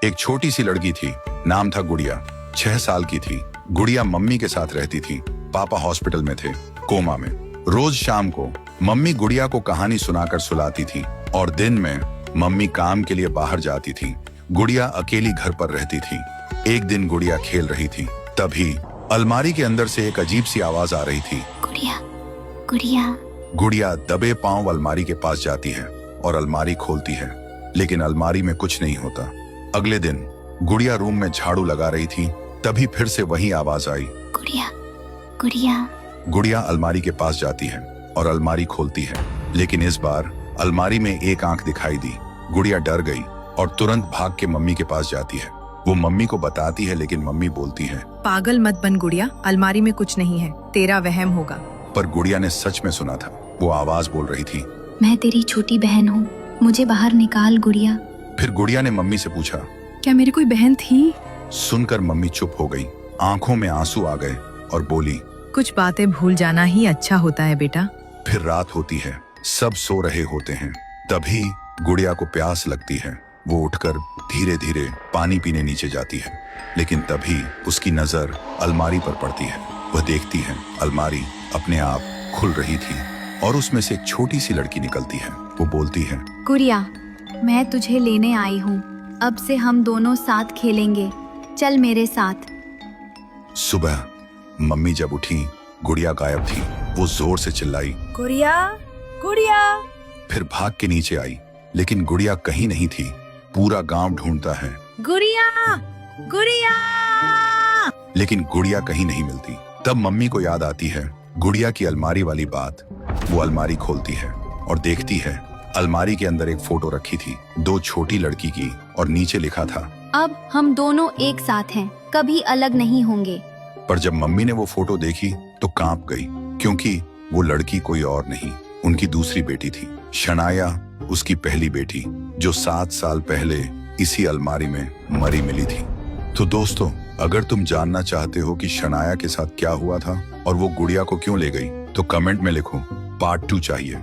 एक छोटी सी लड़की थी, नाम था गुड़िया। 6 साल की थी। गुड़िया मम्मी के साथ रहती थी। पापा हॉस्पिटल में थे, कोमा में। रोज शाम को मम्मी गुड़िया को कहानी सुनाकर सुलाती थी और दिन में मम्मी काम के लिए बाहर जाती थी। गुड़िया अकेली घर पर रहती थी। एक दिन गुड़िया खेल रही थी, तभी अलमारी के अंदर से एक अजीब सी आवाज आ रही थी। गुड़िया, गुड़िया। गुड़िया दबे पांव अलमारी के पास जाती है और अलमारी खोलती है, लेकिन अलमारी में कुछ नहीं होता। अगले दिन गुड़िया रूम में झाड़ू लगा रही थी, तभी फिर से वही आवाज आई। गुड़िया, गुड़िया। गुड़िया अलमारी के पास जाती है और अलमारी खोलती है, लेकिन इस बार अलमारी में एक आंख दिखाई दी। गुड़िया डर गई और तुरंत भाग के मम्मी के पास जाती है। वो मम्मी को बताती है, लेकिन मम्मी बोलती है, पागल मत बन गुड़िया, अलमारी में कुछ नहीं है, तेरा वहम होगा। पर गुड़िया ने सच में सुना था। वो आवाज बोल रही थी, मैं तेरी छोटी बहन हूँ, मुझे बाहर निकाल गुड़िया। फिर गुड़िया ने मम्मी से पूछा। क्या मेरी कोई बहन थी? सुनकर मम्मी चुप हो गई, आंखों में आंसू आ गए और बोली, कुछ बातें भूल जाना ही अच्छा होता है बेटा। फिर रात होती है, सब सो रहे होते हैं। तभी गुड़िया को प्यास लगती है। वो उठकर धीरे धीरे पानी पीने नीचे जाती है, लेकिन तभी उसकी नजर अलमारी पर पड़ती है। वह देखती है अलमारी अपने आप खुल रही थी और उसमें से एक छोटी सी लड़की निकलती है। वो बोलती है, गुड़िया, मैं तुझे लेने आई हूँ, अब से हम दोनों साथ खेलेंगे, चल मेरे साथ। सुबह मम्मी जब उठी, गुड़िया गायब थी। वो जोर से चिल्लाई, गुड़िया, गुड़िया। फिर भाग के नीचे आई, लेकिन गुड़िया कहीं नहीं थी। पूरा गांव ढूंढता है, गुड़िया, गुड़िया। लेकिन गुड़िया कहीं नहीं मिलती। तब मम्मी को याद आती है गुड़िया की अलमारी वाली बात। वो अलमारी खोलती है और देखती है अलमारी के अंदर एक फोटो रखी थी, 2 छोटी लड़की की, और नीचे लिखा था, अब हम दोनों एक साथ हैं, कभी अलग नहीं होंगे। पर जब मम्मी ने वो फोटो देखी तो कांप गई, क्योंकि वो लड़की कोई और नहीं, उनकी दूसरी बेटी थी, शनाया, उसकी पहली बेटी, जो 7 साल पहले इसी अलमारी में मरी मिली थी। तो दोस्तों, अगर तुम जानना चाहते हो कि शनाया के साथ क्या हुआ था और वो गुड़िया को क्यों ले गई, तो कमेंट में लिखो, पार्ट 2 चाहिए।